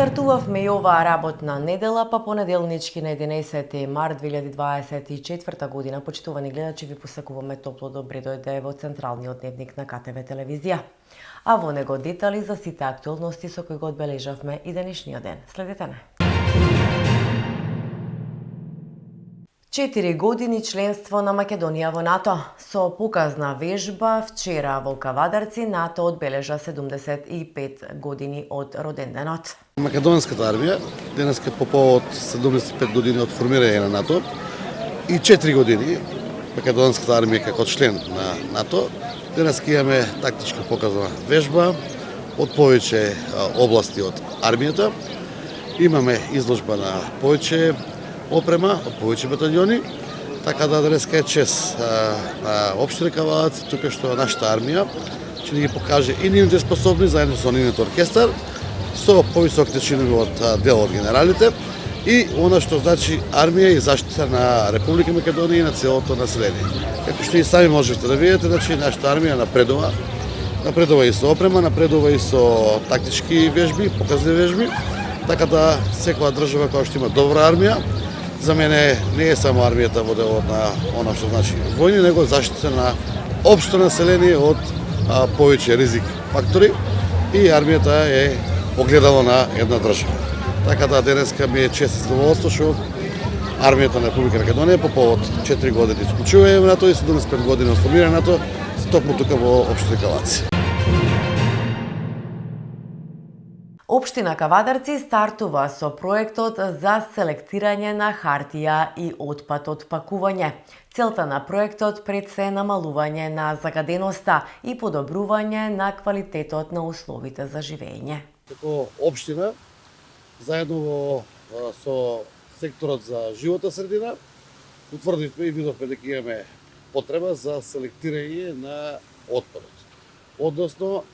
Стартувавме и оваа работна недела, па понеделнички на 11 март 2024 година. Почитувани гледачи, ви посакуваме топло добре дојде во централниот дневник на КТВ телевизија. А во него детали за сите актуелности со кои го одбележавме и денешниот ден. Следете не. 4 години членство на Македонија во НАТО. Со показна вежба вчера во Кавадарци НАТО одбележа 75 години од роденденот. Македонската армија денес е по повод 75 години од формирање на НАТО и 4 години македонската армија како член на НАТО денес имаме тактичка показна вежба од повеќе области од армијата. Имаме изложба на повеќе опрема од повеќе батальони, така да денес е чест на општина Кавадарци, тука што нашата армија ќе ни ги покаже и нивните способни заедно со нивниот оркестар, со повисоките чинови од дел од генералите и она што значи армија и заштита на Република Македонија и на целото население. Како што и сами можете да видите, значи нашата армија напредува и со опрема, напредува и со тактички вежби, показни вежби, така да секоја држава која што има добра армија, за мене не е само армијата во делот на она што значи војни, него заштита на општо население од повеќе ризик фактори и армијата е огледало на една држава. Така да денеска ми е чест и задоволство што армијата на Република Македонија по повод 4 години исклучување во НАТО и 75 години од формирање на НАТО токму тука во општина Кавадарци. Општина Кавадарци стартува со проектот за селектирање на хартија и отпад од пакување. Целта на проектот пред се намалување на загаденоста и подобрување на квалитетот на условите за живење. Како општина, заедно со секторот за животна средина, утврдивме и видовме дека имаме потреба за селектирање на отпадот. Односно,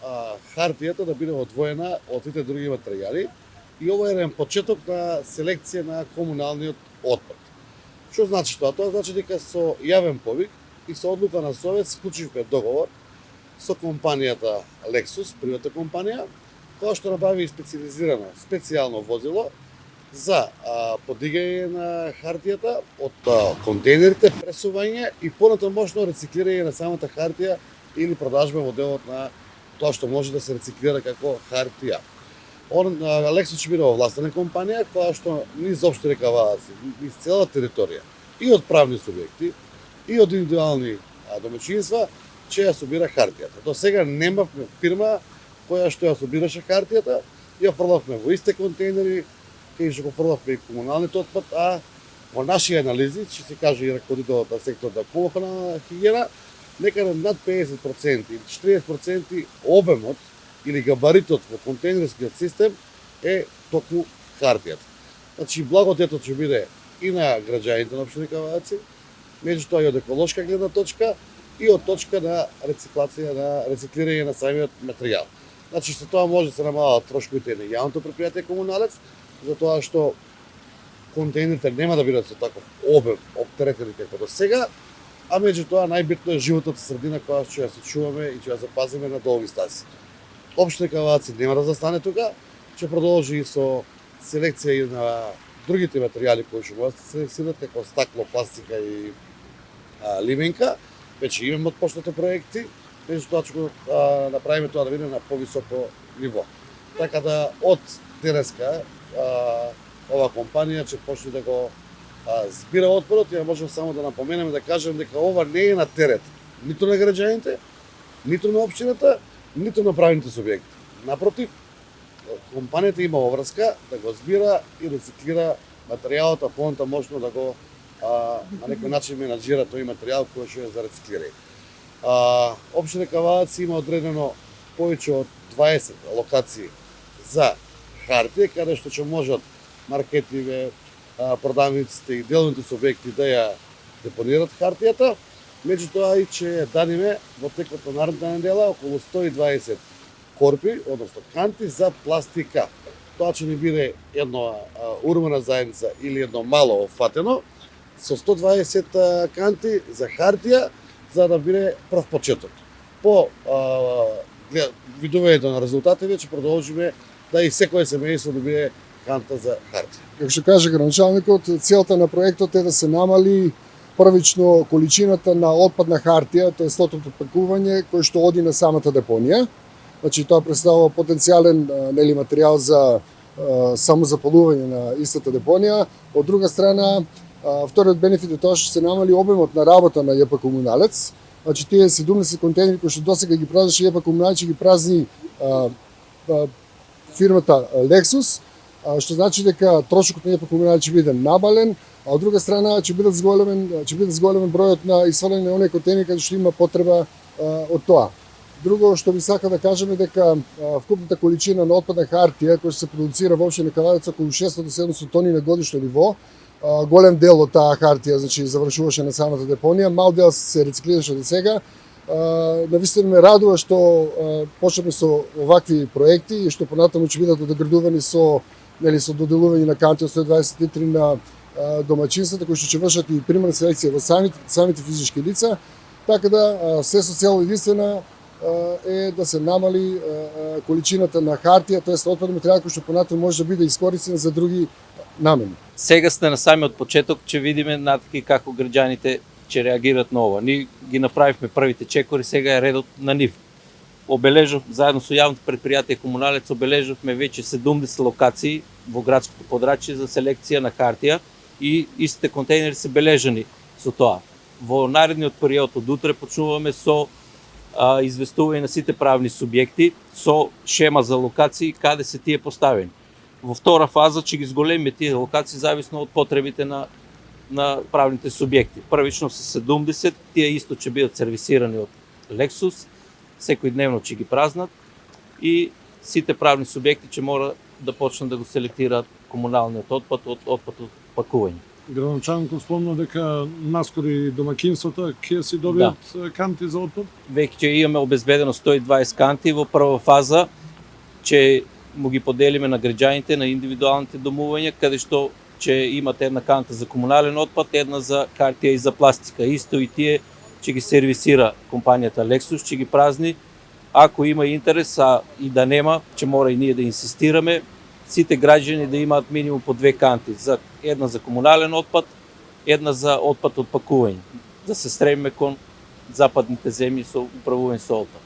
хартијата да биде одвоена од сите други материјали и ова е еден почеток на селекција на комуналниот отпад. Што значи тоа? Тоа значи дека со јавен повик и со одлука на Совет склучивме договор со компанијата Lexus, приватна компанија, која што набави специјално возило за подигање на хартијата од контейнерите, пресување и понатамошно рециклирање на самата хартија или продажба во делот на тоа што може да се рециклира како хартија. Lexus ќе биде овластена компанија која што низ општина Кавадарци, низ цела територија и од правни субјекти и од индивидуални домаќинства ќе ја собира хартијата. До сега немавме фирма која што ја собираше хартијата, ја фрлавме во исти контейнери, кај што го фрлавме и комуналниот отпад, а во наши анализи, ќе се каже и раководителот на сектор да комунална хигиена, некаде над 50% или 40% обемот или габаритот во контейнерскиот систем е токму хартијата. Значи, благодетот ќе биде и на граѓаните на општина Кавадарци, меѓутоа и од еколошка гледна точка и од точка на рециклирање на самиот материјал. Значи, со тоа може да се намалат трошковите на јавното предпријатие комуналец, затоа што контейнерите нема да бидат со таков обем оптеретени како до сега, а меѓутоа најбитно е животната средина која ќе ја се чуваме и ќе ја запазиме на долги стази. Општина Кавадарци нема да застане тука, ќе продолжи и со селекција и на другите материјали кои ќе можат да се селектират, како стакло, пластика и лименка. Веќе имаме отпочнати проекти, меѓутоа ќе го направиме тоа да биде на повисоко ниво. Така да од денеска ова компанија ќе почне да го збира отпадот, ја можам само да напоменеме да кажем дека ова не е на терет ниту на граѓаните, ниту на општината, ниту на правните субјекти. Напротив, компанијата има обврска да го збира и рециклира материјалот, а понатамошно да го на некој начин менаџира тој материјал кој што е за рециклирање. Општина Кавадарци има одредено повеќе од 20 локации за хартија, каде што ќе можат маркетиве, продавниците и делните субјекти да ја депонират хартијата, меѓутоа и ќе ја даниме во текот на наредната недела околу 120 корпи, односно канти за пластика. Тоа ќе ни биде една урбана заедница или едно мало офатено со 120 канти за хартија за да биде прв почеток. По видувањето на резултатите ќе продолжиме да и секој семејство добие канта за хартија. Како што каже градоначалникот, целта на проектот е да се намали првично количината на отпадна хартија, тоа е стотното пакување кој што оди на самата депонија. Значи тоа представува потенцијален материјал за самозапалување на истата депонија. Од друга страна, вториот бенефит е тоа што се намали обемот на работа на ЈП Комуналец. Значи тие 70 контейнери кои што досега ги празнеше ЈП Комуналец, ги празни фирмата Lexus, што значи дека трошокот на ЈП Комуналец ќе биде набален, а од друга страна ќе биде зголемен бројот на исфрлање на оние контейнери каде што има потреба од тоа. Друго што би сака да кажеме дека вкупната количина на отпадна хартија која се продуцира во општина Кавадарци околу 600 до 700 тони на годишно ниво, голем дел од таа хартија значи завршуваше на самата депонија, мал дел се рециклираше до сега. Навистина ме радува што почнеме со овакви проекти и што понатаму ќе бидат одградувани со доделување на канти од 120 литри на домаќинствата кои што ќе вршат и примерна селекција во самите физички лица, така да се со цел единствена е да се намали количината на хартија, тоа е отпаден материјал кој што понатаму може да биде искористен за други намени. Сега сте на самиот почеток, ќе видиме натаки како граѓаните ќе реагират на ова. Ние ги направивме првите чекори, сега е редот на нив. Заедно со јавното предпријатие Комуналец обележавме веќе 70 локации во градското подрачје за селекција на хартија и истите контейнери се бележани со тоа. Во наредниот период од утре почнуваме со известување на сите правни субјекти со шема за локации каде се тие поставени. Во втора фаза ќе ги зголемиме тие локации зависно од потребите на правните субјекти. Првично се 70, тие исто ќе бидат сервисирани од Lexus, секој дневно ќе ги празнат и сите правни субјекти ќе мора да почнат да го селектираат комуналниот отпад од отпад од пакување. Градоначалникот спомна дека наскори домаќинствата ќе си добијат канти за отпад. Веќе имаме обезбедено 120 канти во прва фаза, ќе му ги поделиме на граѓаните, на индивидуалните домувања, каде што ќе имат една канта за комунален отпад, една за хартија и за пластика. Исто и тие ќе ги сервисира компанијата Lexus, ќе ги празни. Ако има интерес, а и да нема, ќе мора и ние да инсистираме сите граѓани да имаат минимум по 2 канти, една за комунален отпад, една за отпад од пакување. Да се стремиме кон западните земји со управување со отпад.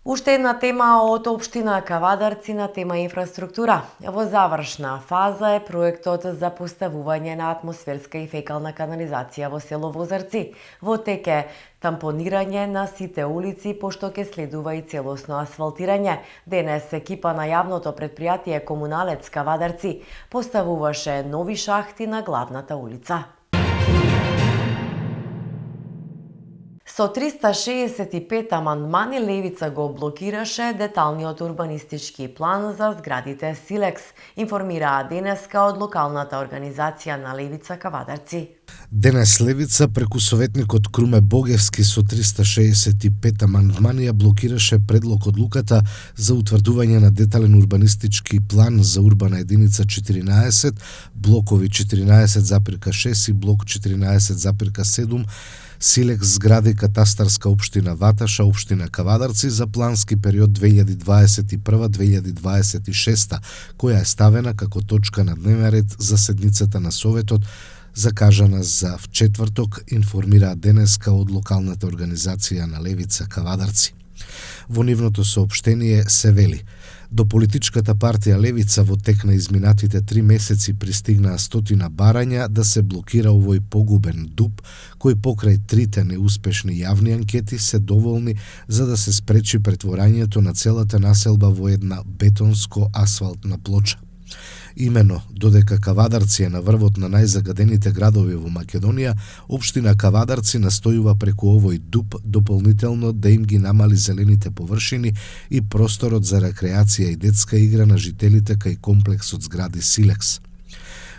Уште една тема од општина Кавадарци на тема инфраструктура. Во завршна фаза е проектот за поставување на атмосферска и фекална канализација во село Возарци. Во тек е тампонирање на сите улици, пошто ќе следува и целосно асфалтирање. Денес екипа на јавното предпријатие Комуналец Кавадарци поставуваше нови шахти на главната улица. Со 365 амандмани Левица го блокираше деталниот урбанистички план за зградите Силекс, информираа денеска од локалната организација на Левица Кавадарци. Денес Левица преку советникот Круме Богевски со 365 амандмани ја блокираше предлог одлуката за утврдување на детален урбанистички план за урбана единица 14, блокови 14,6 и блок 14,7 Силекс згради катастарска општина Ваташа, општина Кавадарци за плански период 2021-2026, која е ставена како точка на дневен ред за седницата на Советот, закажана за вчетврток, информираа денеска од локалната организација на Левица Кавадарци. Во нивното соопштение се вели: до политичката партија Левица во тек на изминатите 3 месеци пристигнаа стотина барања да се блокира овој погубен дуб, кој покрај трите неуспешни јавни анкети се доволни за да се спречи претворањето на целата населба во една бетонско-асфалтна плоча. Имено, додека Кавадарци е на врвот на најзагадените градови во Македонија, општина Кавадарци настојува преку овој дуб дополнително да им ги намали зелените површини и просторот за рекреација и детска игра на жителите кај комплексот згради Силекс.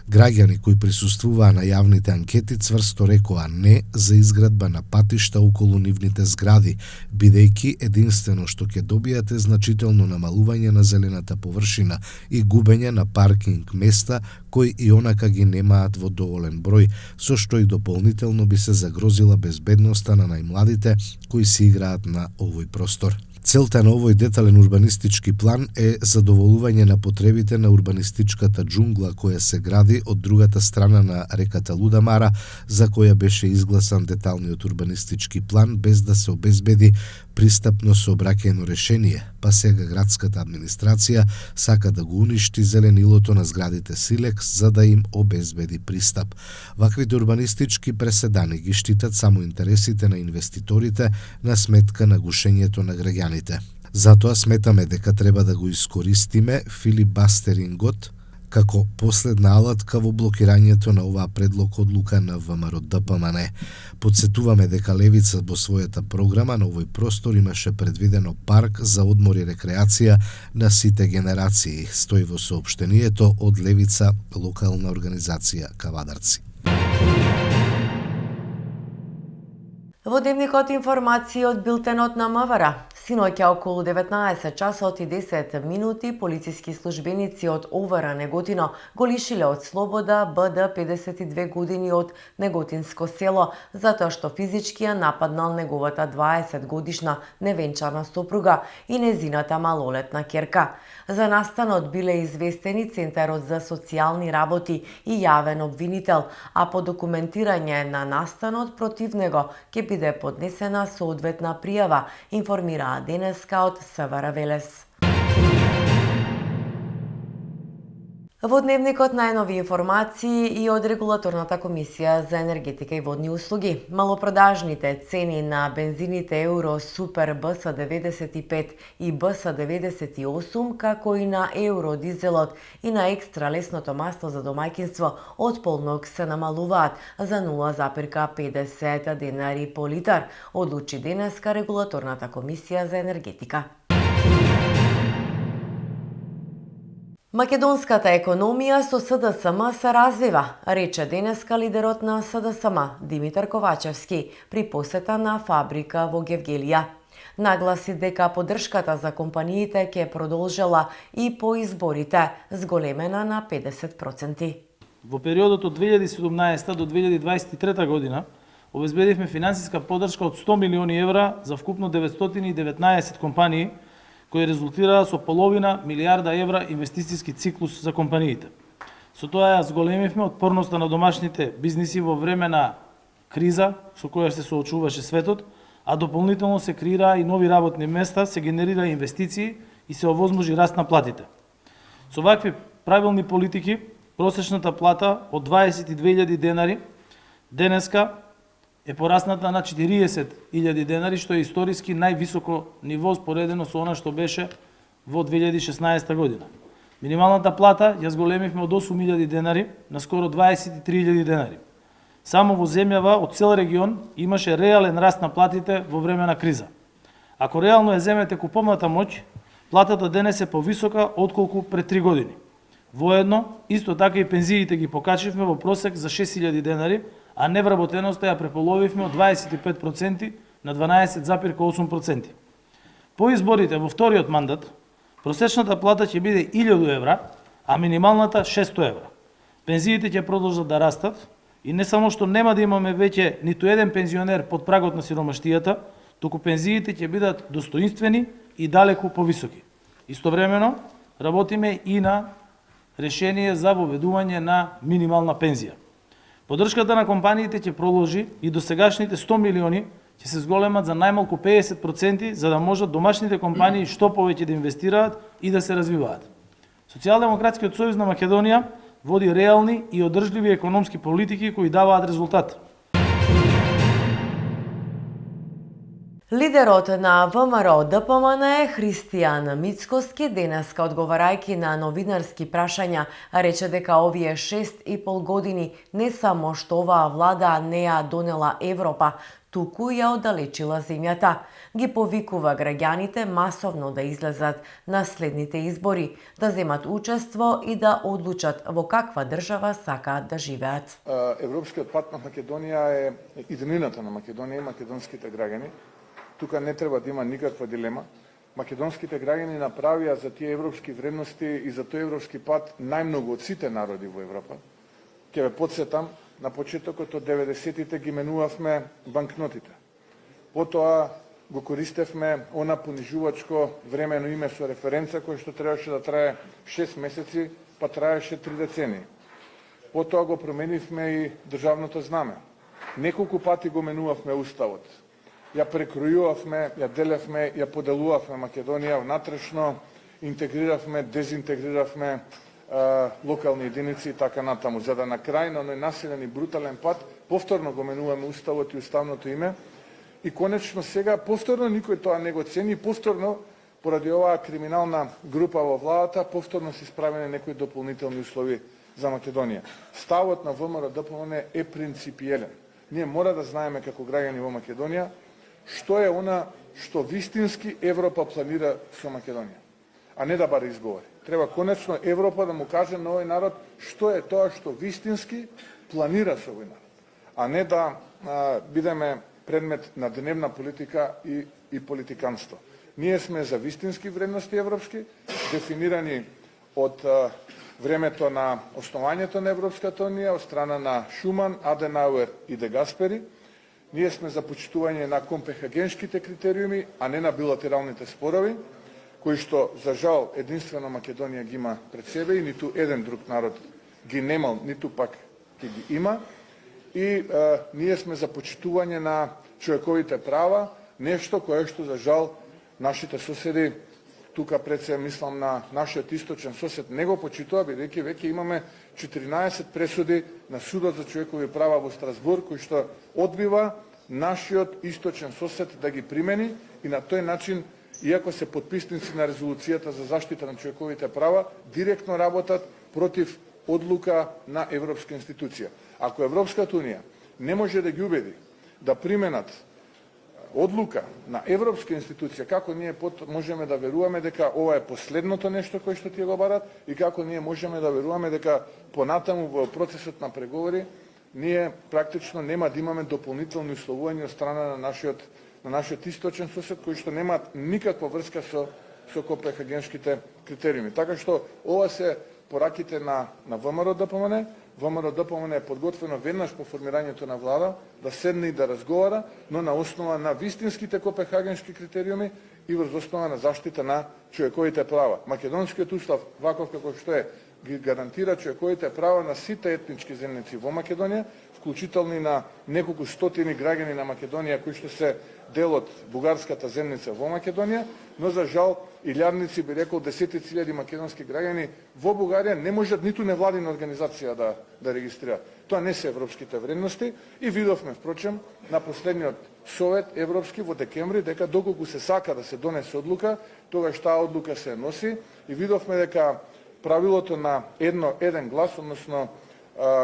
Граѓани кои присуствуваа на јавните анкети цврсто рекоа не за изградба на патишта околу нивните згради, бидејќи единствено што ќе добијате значително намалување на зелената површина и губење на паркинг места кои и онака ги немаат во доволен број, со што и дополнително би се загрозила безбедноста на најмладите кои си играат на овој простор. Целта на овој детален урбанистички план е задоволување на потребите на урбанистичката џунгла која се гради од другата страна на реката Лудамара, за која беше изгласан деталниот урбанистички план без да се обезбеди пристапно сообраќајно решение, па сега градската администрација сака да го уништи зеленилото на зградите Силекс за да им обезбеди пристап. Ваквите урбанистички преседани ги штитат само интересите на инвеститорите на сметка на гушењето на граѓаните. Затоа сметаме дека треба да го искористиме филибастерингот како последна алатка во блокирањето на оваа предлог одлука на ВМРО-ДПМН. Подсетуваме дека Левица во својата програма на овој простор имаше предвидено парк за одмор и рекреација на сите генерации, стои во соопштението од Левица локална организација Кавадарци. Во дневникот информации од билтенот на МВР. Синоќа околу 19 часот и 10 минути полициски службеници од ОВР Неготино го лишиле од слобода БД 52 години од Неготинско село затоа што физички ја нападнал неговата 20 годишна невенчана сопруга и незината малолетна ќерка. За настанот биле известени Центарот за социјални работи и јавен обвинител, а по документирање на настанот против него ќе биде поднесена соодветна пријава, информираа денеска од СВР Велес. Во дневникот најнови информации и од Регулаторната комисија за енергетика и водни услуги. Малопродажните цени на бензините Евро Супер БС95 и БС98, како и на Евро дизелот и на екстра лесното масло за домаќинство од полнок се намалуваат за 0,50 денари по литар, одлучи денеска Регулаторната комисија за енергетика. Македонската економија со СДСМ се развива, рече денеска лидерот на СДСМ Димитар Ковачевски при посета на фабрика во Гевгелија. Нагласи дека поддршката за компаниите ќе продолжела и по изборите, зголемена на 50%. Во периодот од 2017 до 2023 година обезбедивме финансиска поддршка од 100 милиони евра за вкупно 919 компании, кои резултираа со половина милијарда евра инвестициски циклус за компаниите. Со тоа ја зголемивме отпорноста на домашните бизниси во време на криза со која се соочуваше светот, а дополнително се креираа и нови работни места, се генерира инвестиции и се овозможи раст на платите. Со вакви правилни политики, просечната плата од 22.000 денари денеска е порасната на 40.000 денари, што е историски највисоко ниво споредено со она што беше во 2016 година. Минималната плата ја зголемивме од 8.000 денари на скоро 23.000 денари. Само во земјава од цел регион имаше реален раст на платите во време на криза. Ако реално ја земете куповната моќ, платата денес е повисока отколку пред 3 години. Воедно, исто така и пензиите ги покачивме во просек за 6.000 денари, а невработеноста ја преполовивме од 25% на 12,8%. По изборите во вториот мандат, просечната плата ќе биде 1.000 евра, а минималната 600 евра. Пензиите ќе продолжат да растат и не само што нема да имаме веќе ниту еден пензионер под прагот на сиромаштијата, туку пензиите ќе бидат достоинствени и далеку повисоки. Истовремено, работиме и на решение за воведување на минимална пензија. Поддршката на компаниите ќе продолжи и досегашните 100 милиони ќе се зголемат за најмалку 50%, за да можат домашните компании што повеќе да инвестираат и да се развиваат. Социјалдемократскиот сојуз на Македонија води реални и одржливи економски политики кои даваат резултат. Лидерот на ВМРО-ДПМН Христијан Мицкоски денеска одговарајќи на новинарски прашања рече дека овие 6,5 години не само што оваа влада не ја донела Европа, туку ја оддалечила земјата. Ги повикува граѓаните масовно да излезат на следните избори, да земат учество и да одлучат во каква држава сакаат да живеат. Европскиот пат на Македонија е иднината на Македонија и македонските граѓани. Тука не треба да има никаква дилема. Македонските граѓани направија за тие европски вредности и за тој европски пат најмногу од сите народи во Европа. Ќе ве потсетам, на почетокот од 90-тите ги менувавме банкнотите. Потоа го користевме она понижувачко времено име со референца кој што требаше да трае 6 месеци, па траеше 3 децении. Потоа го променивме и државното знаме. Неколку пати го менувавме уставот. Ја прекројувавме, ја делевме, ја поделувавме Македонија внатрешно, интегриравме, дезинтегриравме локални единици и така натаму, за да на крај на оној населен и брутален пат повторно го менуваме уставот и уставното име. И конечно сега повторно никој тоа не го цени, повторно поради оваа криминална група во владата, повторно се исправени некои дополнителни услови за Македонија. Ставот на ВМРО-ДПМН е принципиелен. Ние мора да знаеме како граѓани во Македонија што е она што вистински Европа планира со Македонија, а не да бара изговори. Треба конечно Европа да му каже на овој народ што е тоа што вистински планира со овој народ, а не да бидеме предмет на дневна политика и политиканство. Ние сме за вистински вредности европски, дефинирани од времето на основањето на Европската унија, од страна на Шуман, Аденауер и Де Гаспери. Ние сме за почитување на компенхагенските критериуми, а не на билатералните спорови, кои што, за жал, единствено Македонија ги има пред себе и ниту еден друг народ ги немал, ниту пак ќе ги има. И ние сме за почитување на човековите права, нешто кое што, за жал, нашите соседи, тука пред се мислам на нашиот источен сосед, не го почитува, бидејќи веќе имаме 14 пресуди на Судот за човекови права во Страсбург, кој што одбива нашиот источен сосед да ги примени и на тој начин, иако се подписници на резолуцијата за заштита на човековите права, директно работат против одлука на европска институција. Ако Европската унија не може да ги убеди да применат одлука на европска институција, како ние можеме да веруваме дека ова е последното нешто кое што тие го барат и како ние можеме да веруваме дека понатаму во процесот на преговори ние практично нема да имаме дополнителни условувања од страна на нашиот источен сосед кои што немаат никаква врска со копенхагенските критериуми. Така што ова се пораките на ВМРО-ДПМН. ВМРО-ДПМН е подготвено веднаш по формирањето на влада да седне и да разговара, но на основа на вистинските копенхагенски критериуми и врз основа на заштита на човековите права. Македонскиот устав, ваков како што е, ги гарантира човековите права на сите етнички земјици во Македонија, вклучително и на неколку стотини граѓани на Македонија кои што се дел од бугарската земјица во Македонија, но за жал илјадници, би рекол десетици илјади македонски граѓани во Бугарија не можат ниту невладина организација да регистрираат. Тоа не се европските вредности и видовме впрочем на последниот совет европски во декември дека доколку се сака да се донесе одлука, тогаш таа одлука се носи и видовме дека правилото на еден глас, односно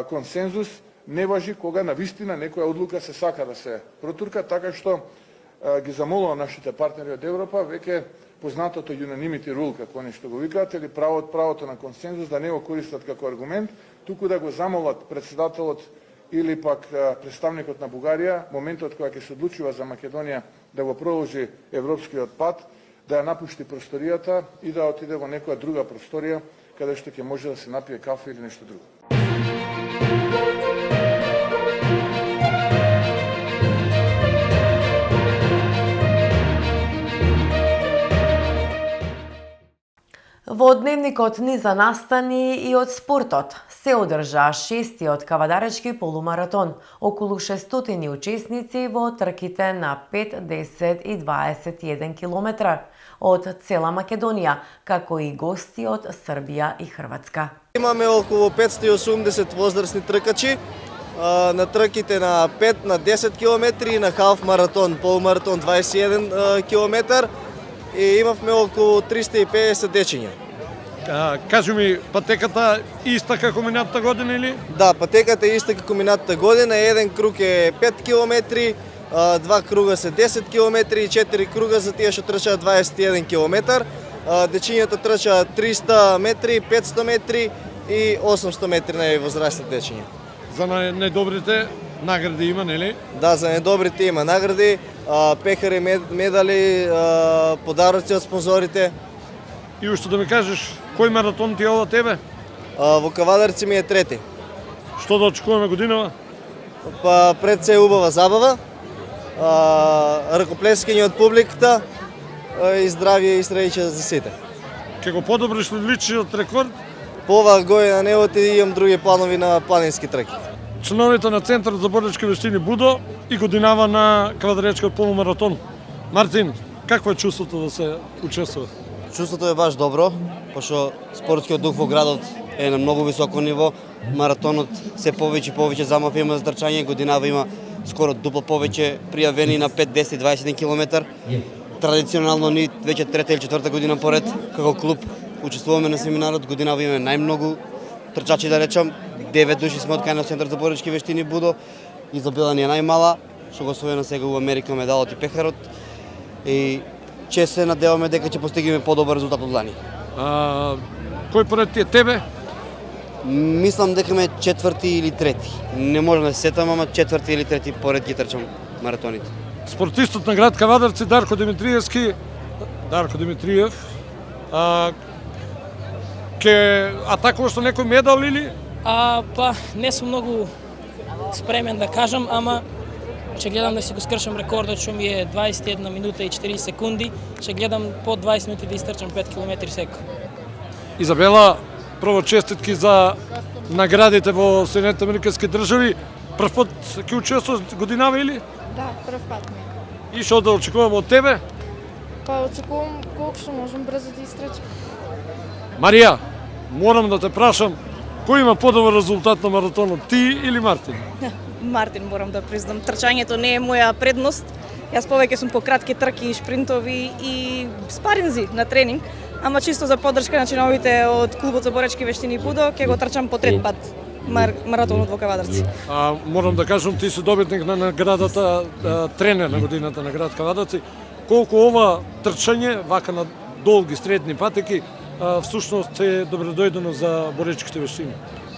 консензус, не важи кога навистина некоја одлука се сака да се протурка, така што ги замолувам нашите партнери од Европа, веќе познатото unanimity rule, како нешто го викаат, или правото на консензус, да не го користат како аргумент, туку да го замолат председателот или пак представникот на Бугарија, моментот кога ќе се одлучува за Македонија да го продолжи европскиот пат, да ја напушти просторијата и да отиде во некоја друга просторија, каде што ќе може да се напие кафе или нешто друго. Во дневникот ни за настани и од спортот се одржа 6-тиот кавадаречки полумаратон. Околу 600 учесници во трките на 5, 10 и 21 километра од цела Македонија, како и гости од Србија и Хрватска. Имаме околу 580 возрастни тркачи на трките на 5, на 10 километри и на халф маратон, полумаратон 21 километар и имавме околу 350 дечиња. Кажи ми, патеката иста како минатата година или? Да, патеката е иста како минатата година. Еден круг е 5 километри, 2 круга се 10 километри и 4 круга за тие што трчаат 21 километар. Дечињата трчаат 300 метри, 500 метри и 800 метри највозрастни дечиња. За најдобрите награди има, нели? Да, за најдобрите има награди, пехари, медали, подароци од спонзорите. И уште да ми кажеш, кој маратон ти е ова тебе? Во Кавадарци ми е трети. Што да очекуваме годинава? Па пред се убава забава ръкоплескање од публиката и здравје и среќа за сите. Ке го подобриш ли личниот рекорд? По оваа година не имам други планови на планински траки. Членовите на Центарот за боречки вештини Будо и годинава на квадречкиот полумаратон. Мартин, какво е чувството да се учествува? Чувството е баш добро, пошто спортскиот дух во градот е на многу високо ниво. Маратонот се повеќе и повеќе замав има за трчање, годинава има скоро дупло повеќе пријавени на 5, 10, 21 километар. Традиционално ни веќе трета или четврта година поред како клуб учествуваме на семинарот, годинава имаме најмногу трчачи, да речам, 9 души сме од кај на Центар за боречки вештини Будо. Изабела ни е најмала, што го освоена сега у Америка медалот и пехарот. И че се надеваме дека ќе постигнеме подобар резултат од лани. Кој поред ти е тебе? Мислам дека ме четврти или трети. Не можам да се сетам, ама четврти или трети поред ги трчам маратоните. Спортистот на град Кавадарци Дарко Димитриев ќе атакуваш на некој медал или? Па не сум многу спремен да кажам, ама ќе гледам да си го скршам рекордот што ми е 21 минута и 40 секунди. Ќе гледам по 20 минути да истрчам 5 км секој. Изабела, прво честитки за наградите во Соединетите Американски држави. Прв пат ќе учествуваш годинава или? Да, прв пат ми е. И што да очекуваме од тебе? Па очекувам колку што можам брзо да истрчам. Марија, морам да те прашам, кој има подобар резултат на маратонот, ти или Мартин? Мартин, морам да признам. Трчањето не е моја предност. Јас повеќе сум по кратки трки, шпринтови и спаринзи на тренинг, ама чисто за поддршка на членовите од клубот за боречки вештини Будо, ќе го трчам по трет пат маратонот во Кавадарци. Морам да кажам, ти си добитник на наградата тренер на годината на град Кавадарци. Колку ова трчање, вака на долги средни патеки, всушност е добродојдено за боречките вештини?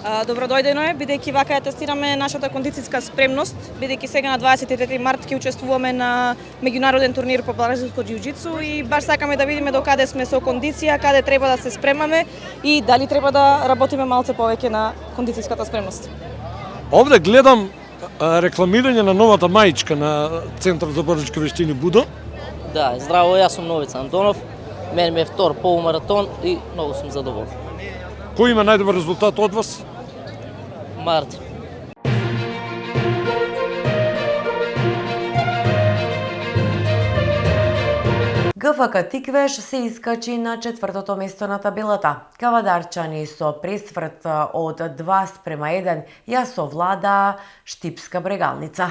Добродојдено е, бидејќи вака ја тестираме нашата кондицијска спремност, бидејќи сега на 23 март ќе учествуваме на меѓународен турнир по бразилско џиу-џитсу и баш сакаме да видиме до каде сме со кондиција, каде треба да се спремаме и дали треба да работиме малце повеќе на кондицијската спремност. Овде гледам рекламирање на новата маичка на Центар за боречки вештини Будо. Да, здраво, јас сум Новица Антонов. Мен ми е втор полумаратон и многу сум задоволен. Кој има најдобар резултат од вас? Мартин. ГФК Тиквеш се искачи на четвртото место на табелата. Кавадарчани со пресврт од 2:1 ја совлада Штипска Брегалница.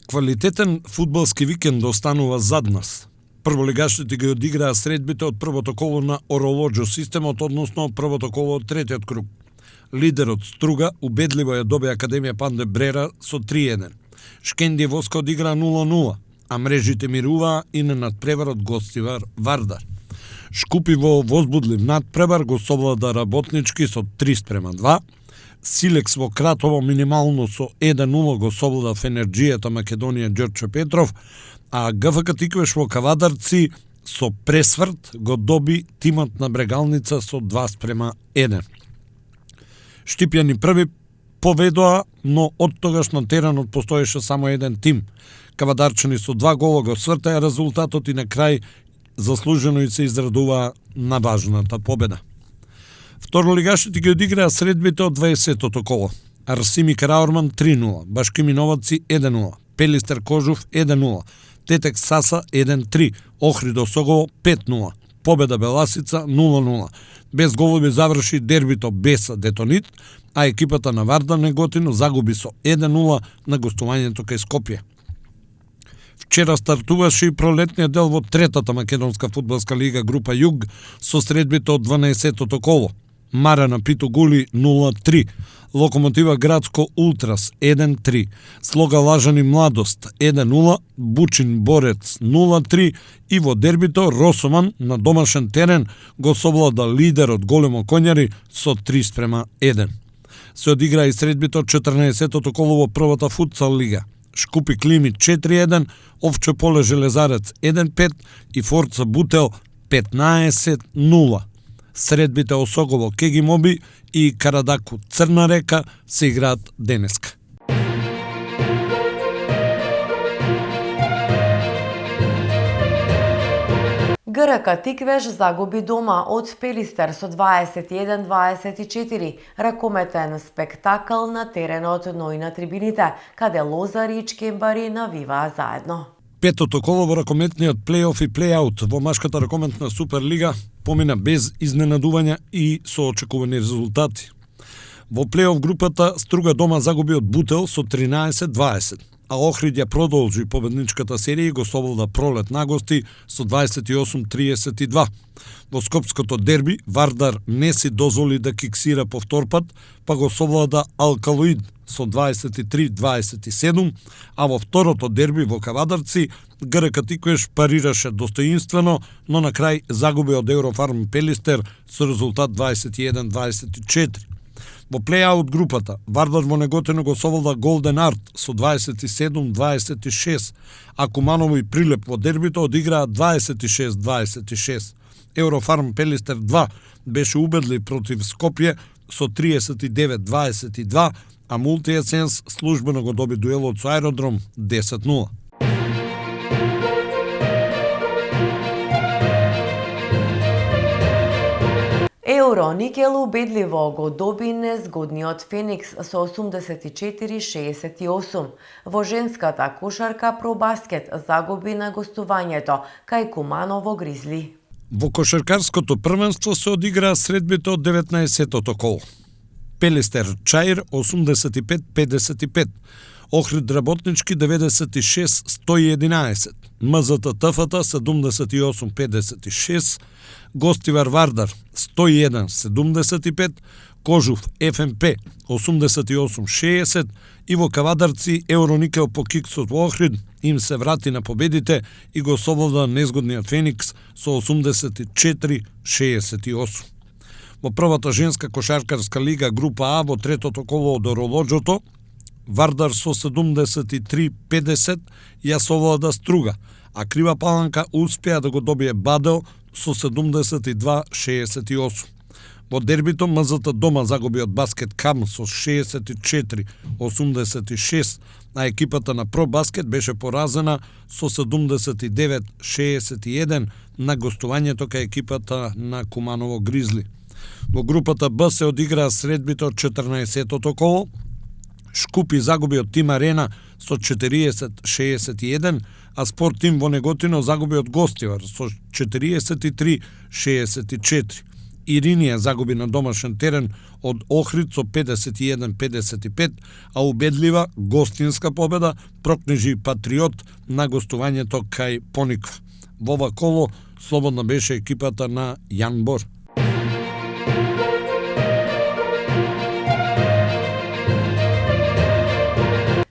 Квалитетен фудбалски викенд останува зад нас. Прволигашите ги одиграа средбите од првото коло на Оролоџо системот, односно првото коло од третиот круг. Лидерот Струга убедливо ја добија Академија Панде Брера со 3:1. Шкенди Воска одигра 0:0, а мрежите мируваа и на надпреварот гостивар Вардар. Шкупи во возбудлив надпревар го совлада Работнички со 3:2, Силекс во Кратово минимално со 1:0 го совлада Фенерџијата Македонија Ѓорче Петров, а ГФК Тиквеш во Кавадарци со пресврт го доби тимот на Брегалница со 2:1. Штипјани први поведоа, но од тогаш на теренот постоеше само еден тим. Кавадарчани со 2 гола го свртаја резултатот и на крај заслужено и се израдуваа на важната победа. Второлигашите ги одиграа средбите од 20-тото коло. Арсими Караорман 3:0, Башки Миноваци 1:0, Пелистер Кожув 1:0, Тетек Саса 1:3, Охридо Согово 5:0, Победа Беласица 0:0. Без голови заврши дербито Беса Детонит, а екипата на Вардар Неготино загуби со 1:0 на гостувањето кај Скопје. Вчера стартуваше и пролетниот дел во третата македонска фудбалска лига група Југ со средбите од 12-тото коло. Марана Питогули 0:3, Локомотива Градско Ултрас 1:3, Слога Лажани Младост 1:0, Бучин Борец 0:3 и во дербито Росоман на домашен терен го совлада лидерот Големо Коњари со 3:1. Се одигра и средбито од 14-тото коло во првата футсал лига. Шкупи Клими 4:1, Овче Поле Железарец 1:5 и Форца Бутел 15:0. Средбите Осогово Кеги Моби и Карадаку Црна река се играат денеска. ГРК Тиквеш загуби дома од Пелистер со 21-24, ракометен спектакл на теренот, но и на трибините, каде Лозари и Чкембари навиваа заедно. Петото коло во ракометниот плей-оф и плей-аут во машката ракометна Суперлига помина без изненадувања и со очекувани резултати. Во плей-оф групата Струга дома загуби од Бутел со 13-20, а Охрид ја продолжи победничката серија и го совлада Пролет на гости со 28-32. Во скопското дерби Вардар не си дозволи да киксира повтор пат, па го совлада Алкалоид со 23-27, а во второто дерби во Кавадарци ГРК Тиквеш парираше достоинствено, но на крај загуби од Еврофарм Пелистер со резултат 21-24. Во плей-аут групата, Вардар во Неготино го совлада Голден Арт со 27-26, а Куманово и Прилеп во дербито одиграа 26-26. Еврофарм Пелистер 2 беше убедлив против Скопје со 39-22, а Мултиесенс службено го доби дуелот со Аеродром 10-0. Евроникел убедливо го доби незгодниот Феникс со 84-68. Во женската кошарка Пробаскет загуби на гостувањето кај Куманово Гризли. Во кошаркарското првенство се одиграа средбите од 19-тото коло. Пелистер Чаир 85-55, Охрид Работнички 96-111, МЗТ ТФТ 78-56, Гостивар Вардар 101-75, Кожув ФМП 88-60 и во Кавадарци Евроникел по киксот во Охрид им се врати на победите и го совлада незгодниот Феникс со 84-68. Во првата женска кошаркарска лига група А во третото коло од Оролоџото, Вардар со 73-50 ја совлада Струга, а Крива Паланка успеа да го добие Бадел со 72-68. Во дербито МЗТ дома загуби од Баскет Кам со 64-86, а екипата на Про Баскет беше поразена со 79-61 на гостувањето кај екипата на Куманово Гризли. Во групата Б се одиграа средбите од 14-тото коло. Шкупи загуби од Тим Арена со 40-61, а Спорт Тим во Неготино загуби од Гостивар со 43-64. Иринија загуби на домашен терен од Охрид со 51-55, а убедлива гостинска победа прокнижи Патриот на гостувањето кај Пониква. Во ова коло слободна беше екипата на Јан Бор.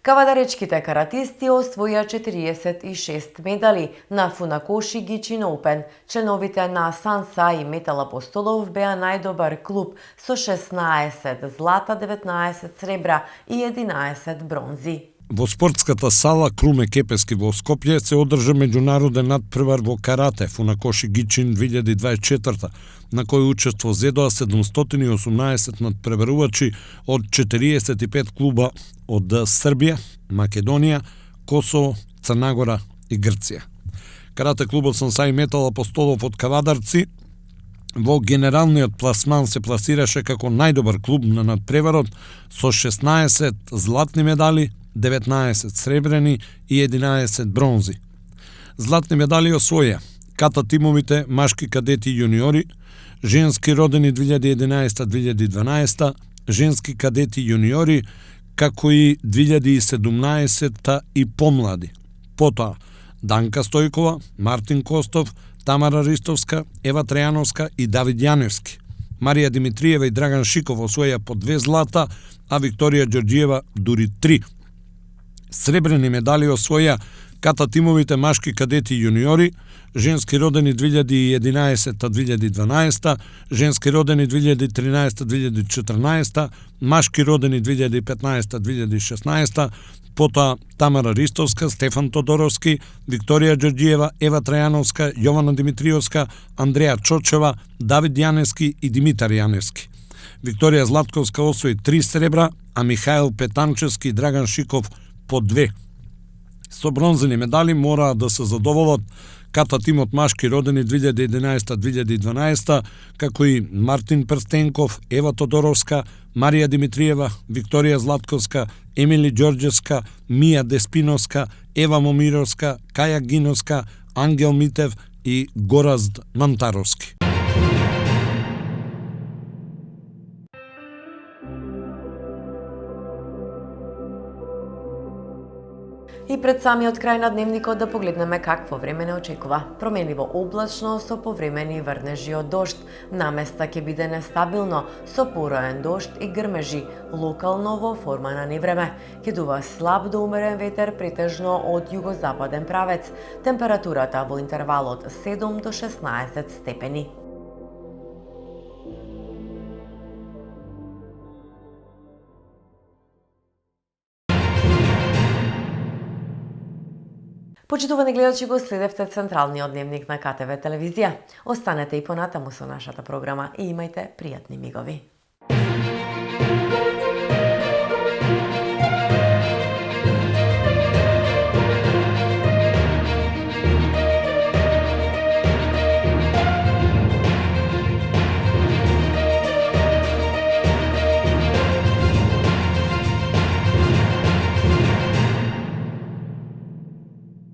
Кавадаречките каратисти освоја 46 медали на Фунакоши Гичин Оупен. Членовите на Санса и Метал Апостолов беа најдобар клуб со 16 злата, 19 сребра и 11 бронзи. Во спортската сала Круме Кепески во Скопје се одржа меѓународен надпревар во карате Фунакоши Гичин 2024, на кој учество зедоа 718 надпреварувачи од 45 клуба од Србија, Македонија, Косово, Црна и Грција. Карате клубот Санса и Метал Апостолов од Кавадарци во генералниот пласман се пласираше како најдобар клуб на надпреварот со 16 златни медали, 19 сребрени и 11 бронзи. Златни медали освоја ката тимовите машки кадети и јуниори, женски родени 2011-2012, женски кадети и јуниори, како и 2017 и помлади. Потоа Данка Стојкова, Мартин Костов, Тамара Ристовска, Ева Трајановска и Давид Јаневски. Марија Димитриева и Драган Шиков освоја по 2 злата, а Викторија Ѓорѓиева дури 3. Сребрени медали освоја ката тимовите машки кадети и јуниори, женски родени 2011-2012, женски родени 2013-2014, машки родени 2015-2016, потоа Тамара Ристовска, Стефан Тодоровски, Викторија Ѓорѓиева, Ева Трајановска, Јована Димитриевска, Андреја Чочева, Давид Јаневски и Димитар Јаневски. Викторија Златковска освои 3 сребра, а Михаил Петанчевски и Драган Шиков по 2. Со бронзени медали мораа да се задоволат ката тимот машки родени 2011-2012, како и Мартин Прстенков, Ева Тодоровска, Марија Димитриева, Викторија Златковска, Емили Ѓорѓевска, Мија Деспиновска, Ева Момировска, Каја Гиновска, Ангел Митев и Горазд Мантаровски. И пред самиот крај на дневникот да погледнеме какво време не очекува. Променливо облачно со повремени врнежи од дожд. Наместа ќе биде нестабилно со пороен дожд и грмежи, локално во форма на невреме. Ќе дува слаб до умерен ветер претежно од југозападен правец. Температурата во интервалот 7 до 16 степени. Почитувани гледачи, го следевте централниот дневник на КТВ телевизија. Останете и понатаму со нашата програма и имајте пријатни мигови.